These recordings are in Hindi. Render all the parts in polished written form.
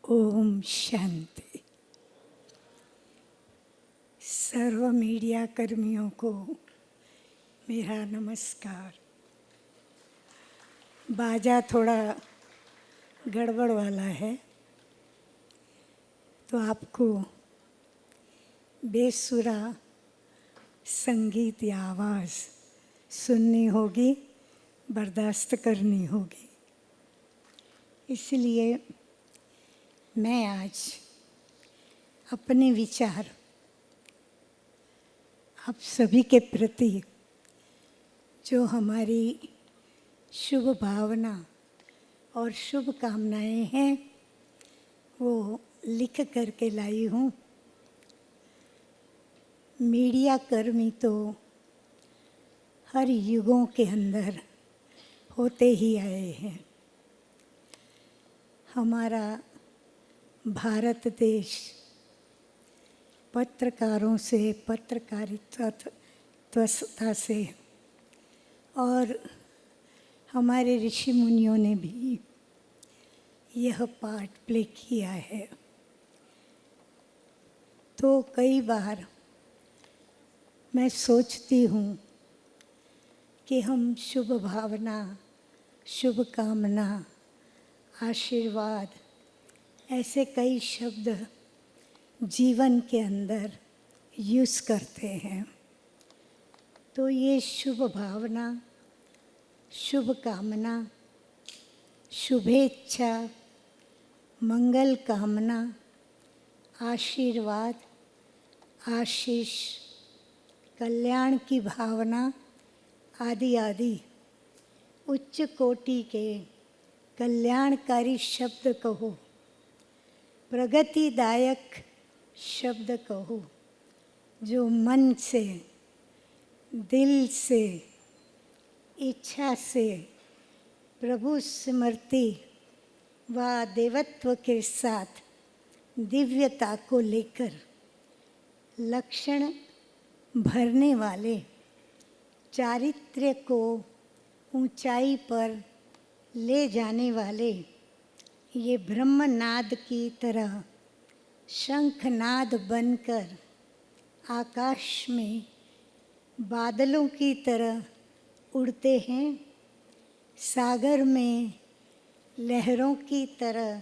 ओम शांति। सर्व मीडिया कर्मियों को मेरा नमस्कार। बाजा थोड़ा गड़बड़ वाला है तो आपको बेसुरा संगीत या आवाज़ सुननी होगी, बर्दाश्त करनी होगी। इसलिए मैं आज अपने विचार आप सभी के प्रति जो हमारी शुभ भावना और शुभ कामनाएं हैं वो लिख करके लाई हूँ। मीडिया कर्मी तो हर युगों के अंदर होते ही आए हैं। हमारा भारत देश पत्रकारों से, पत्रकारिता से और हमारे ऋषि मुनियों ने भी यह पार्ट प्ले किया है। तो कई बार मैं सोचती हूँ कि हम शुभ भावना, शुभ कामना, आशीर्वाद ऐसे कई शब्द जीवन के अंदर यूज़ करते हैं। तो ये शुभ भावना, शुभ कामना, शुभेच्छा, मंगल कामना, आशीर्वाद, आशीष, कल्याण की भावना आदि आदि उच्च कोटि के कल्याणकारी शब्द कहो, प्रगतिदायक शब्द कहो, जो मन से, दिल से, इच्छा से प्रभु स्मृति व देवत्व के साथ दिव्यता को लेकर लक्षण भरने वाले, चारित्र्य को ऊंचाई पर ले जाने वाले, ये ब्रह्मनाद की तरह शंखनाद बनकर आकाश में बादलों की तरह उड़ते हैं, सागर में लहरों की तरह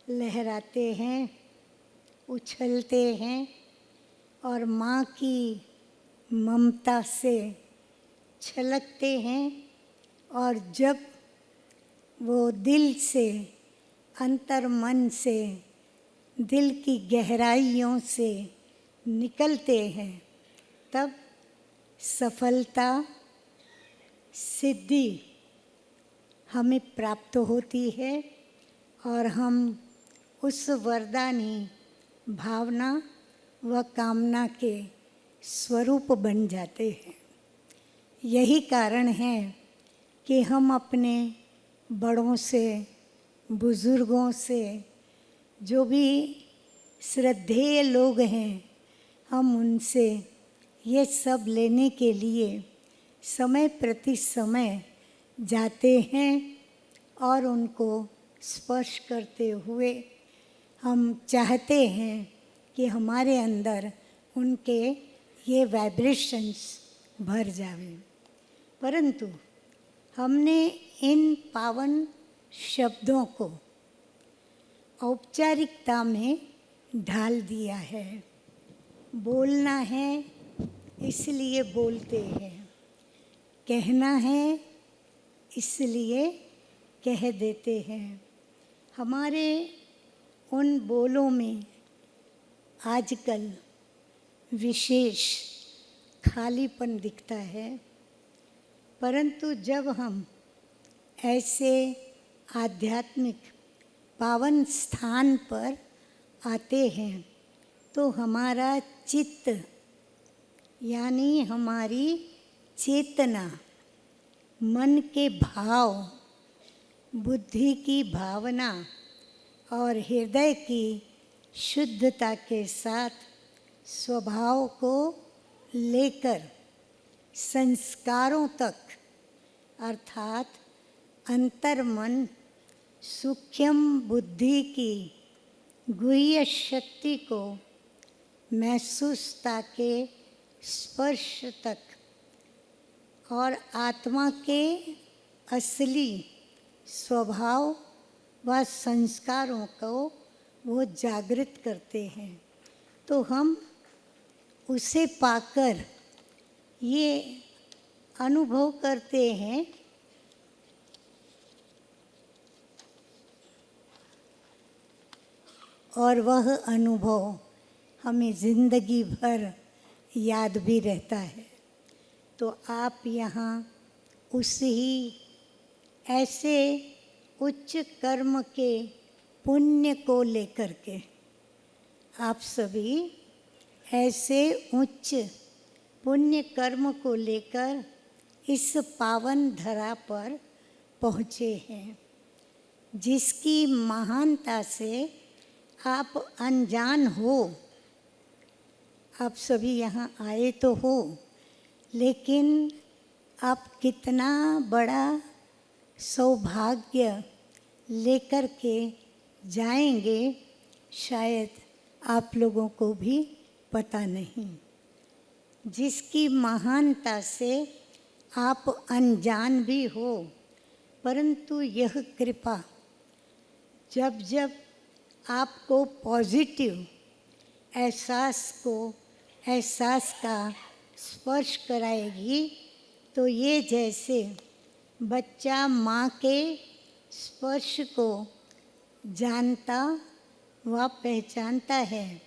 लहराते हैं, उछलते हैं और माँ की ममता से छलकते हैं। और जब वो दिल से, अंतर मन से, दिल की गहराइयों से निकलते हैं, तब सफलता, सिद्धि हमें प्राप्त होती है और हम उस वरदानी भावना व कामना के स्वरूप बन जाते हैं। यही कारण है कि हम अपने बड़ों से, बुज़ुर्गों से, जो भी श्रद्धेय लोग हैं, हम उनसे ये सब लेने के लिए समय प्रति समय जाते हैं और उनको स्पर्श करते हुए हम चाहते हैं कि हमारे अंदर उनके ये वाइब्रेशंस भर जावे। परंतु हमने इन पावन शब्दों को औपचारिकता में ढाल दिया है। बोलना है इसलिए बोलते हैं, कहना है इसलिए कह देते हैं। हमारे उन बोलों में आजकल विशेष खालीपन दिखता है। परंतु जब हम ऐसे आध्यात्मिक पावन स्थान पर आते हैं तो हमारा चित्त यानी हमारी चेतना, मन के भाव, बुद्धि की भावना और हृदय की शुद्धता के साथ स्वभाव को लेकर संस्कारों तक अर्थात अंतर्मन सूक्ष्म बुद्धि की गुह्य शक्ति को महसूसता के स्पर्श तक और आत्मा के असली स्वभाव व संस्कारों को वो जागृत करते हैं। तो हम उसे पाकर ये अनुभव करते हैं और वह अनुभव हमें ज़िंदगी भर याद भी रहता है। तो आप यहाँ उस ही ऐसे उच्च कर्म के पुण्य को लेकर के आप सभी ऐसे उच्च पुण्य कर्म को लेकर इस पावन धरा पर पहुँचे हैं, जिसकी महानता से आप अनजान हो। आप सभी यहाँ आए तो हो, लेकिन आप कितना बड़ा सौभाग्य लेकर के जाएंगे शायद आप लोगों को भी पता नहीं, जिसकी महानता से आप अनजान भी हो। परंतु यह कृपा जब जब आपको पॉजिटिव एहसास का स्पर्श कराएगी, तो ये जैसे बच्चा माँ के स्पर्श को जानता व पहचानता है,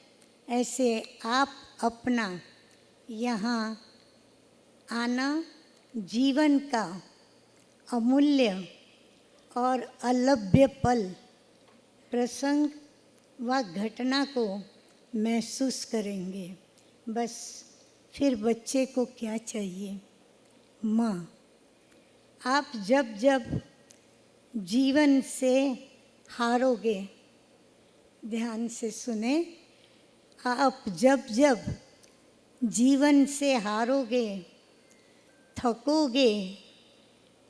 ऐसे आप अपना यहाँ आना जीवन का अमूल्य और अलभ्य पल प्रसंग व घटना को महसूस करेंगे। बस फिर बच्चे को क्या चाहिए? माँ। आप जब जब जीवन से हारोगे, ध्यान से सुने, आप जब जब जीवन से हारोगे, थकोगे,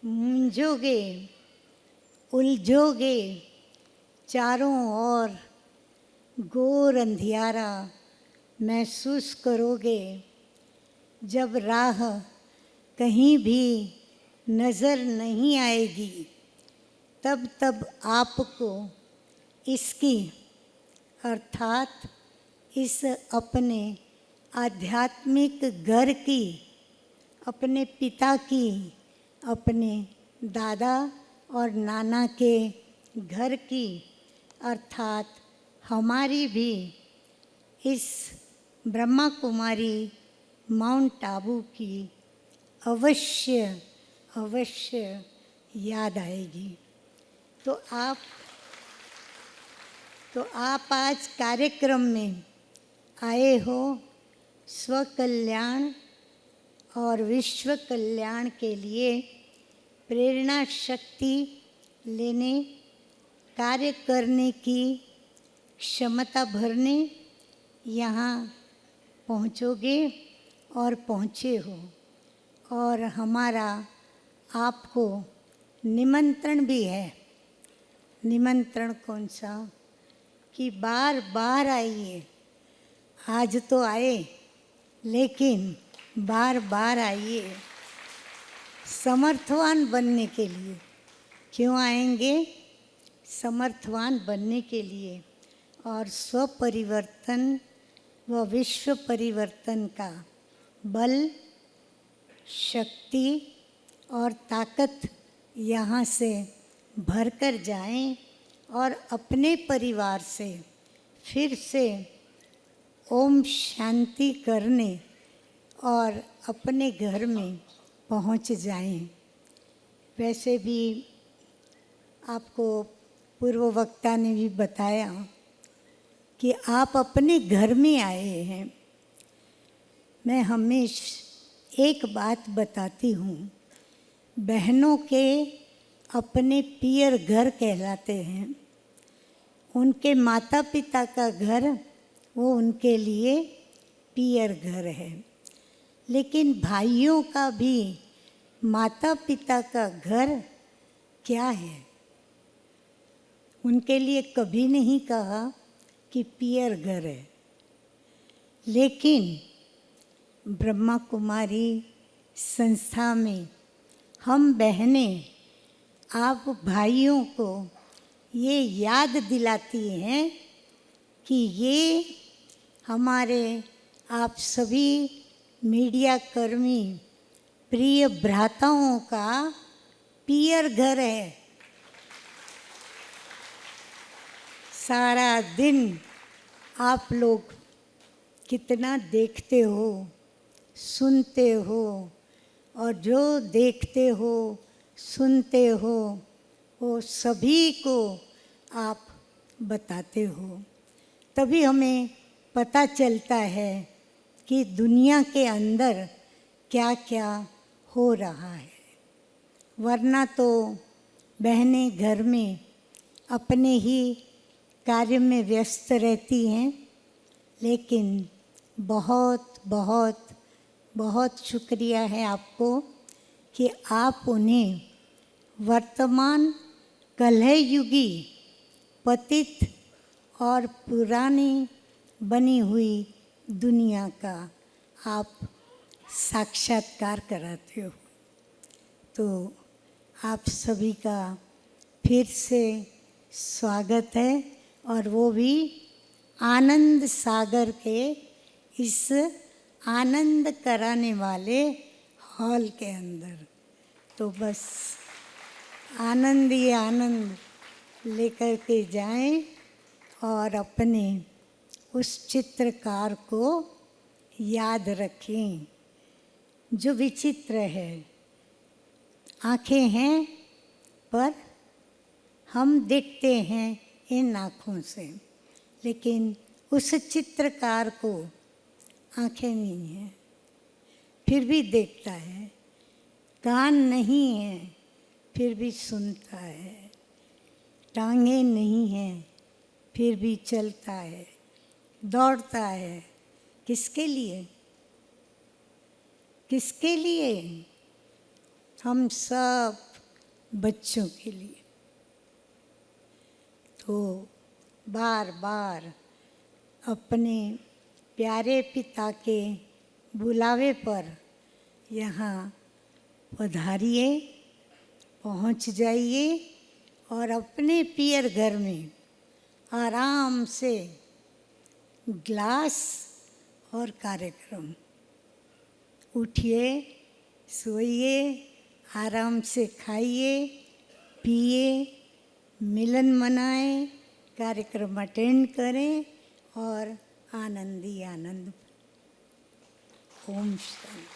मूंझोगे, उलझोगे, चारों ओर घोर अंधियारा महसूस करोगे, जब राह कहीं भी नज़र नहीं आएगी, तब तब आपको इसकी अर्थात इस अपने आध्यात्मिक घर की, अपने पिता की, अपने दादा और नाना के घर की, अर्थात हमारी भी इस ब्रह्मा कुमारी माउंट आबू की अवश्य याद आएगी। तो आप आज कार्यक्रम में आए हो स्वकल्याण और विश्व कल्याण के लिए प्रेरणा शक्ति लेने, कार्य करने की क्षमता भरने यहाँ पहुँचोगे और पहुँचे हो। और हमारा आपको निमंत्रण भी है। निमंत्रण कौन सा? कि बार बार आइए। आज तो आए, लेकिन बार बार आइए समर्थवान बनने के लिए। क्यों आएंगे? समर्थवान बनने के लिए और स्वपरिवर्तन व विश्व परिवर्तन का बल, शक्ति और ताकत यहाँ से भरकर जाएं और अपने परिवार से फिर से ओम शांति करने और अपने घर में पहुँच जाएं। वैसे भी आपको पूर्व वक्ता ने भी बताया कि आप अपने घर में आए हैं। मैं हमेशा एक बात बताती हूँ, बहनों के अपने पियर घर कहलाते हैं। उनके माता पिता का घर वो उनके लिए पियर घर है। लेकिन भाइयों का भी माता पिता का घर क्या है। उनके लिए कभी नहीं कहा कि पियर घर है, लेकिन ब्रह्मा कुमारी संस्था में हम बहनें आप भाइयों को ये याद दिलाती हैं कि ये हमारे आप सभी मीडिया कर्मी प्रिय भ्राताओं का पियर घर है। सारा दिन आप लोग कितना देखते हो, सुनते हो, और जो देखते हो सुनते हो वो सभी को आप बताते हो। तभी हमें पता चलता है कि दुनिया के अंदर क्या क्या हो रहा है। वरना तो बहनें घर में अपने ही कार्य में व्यस्त रहती हैं, लेकिन बहुत बहुत बहुत शुक्रिया है आपको कि आप उन्हें वर्तमान कलहयुगी पतित और पुरानी बनी हुई दुनिया का आप साक्षात्कार कराते हो। तो आप सभी का फिर से स्वागत है, और वो भी आनंद सागर के इस आनंद कराने वाले हॉल के अंदर। तो बस आनंद ही आनंद लेकर के जाएं और अपने उस चित्रकार को याद रखें जो विचित्र है। आँखें हैं पर हम देखते हैं इन आँखों से, लेकिन उस चित्रकार को आँखें नहीं हैं फिर भी देखता है, कान नहीं है फिर भी सुनता है, टांगें नहीं हैं फिर भी चलता है, दौड़ता है। किसके लिए? किसके लिए? हम सब बच्चों के लिए। तो बार बार अपने प्यारे पिता के बुलावे पर यहाँ पधारिए, पहुँच जाइए और अपने पियर घर में आराम से ग्लास और कार्यक्रम, उठिए, सोइए, आराम से खाइए, पिए, मिलन मनाएं, कार्यक्रम अटेंड करें और आनंद ही आनंद। ओम शांति।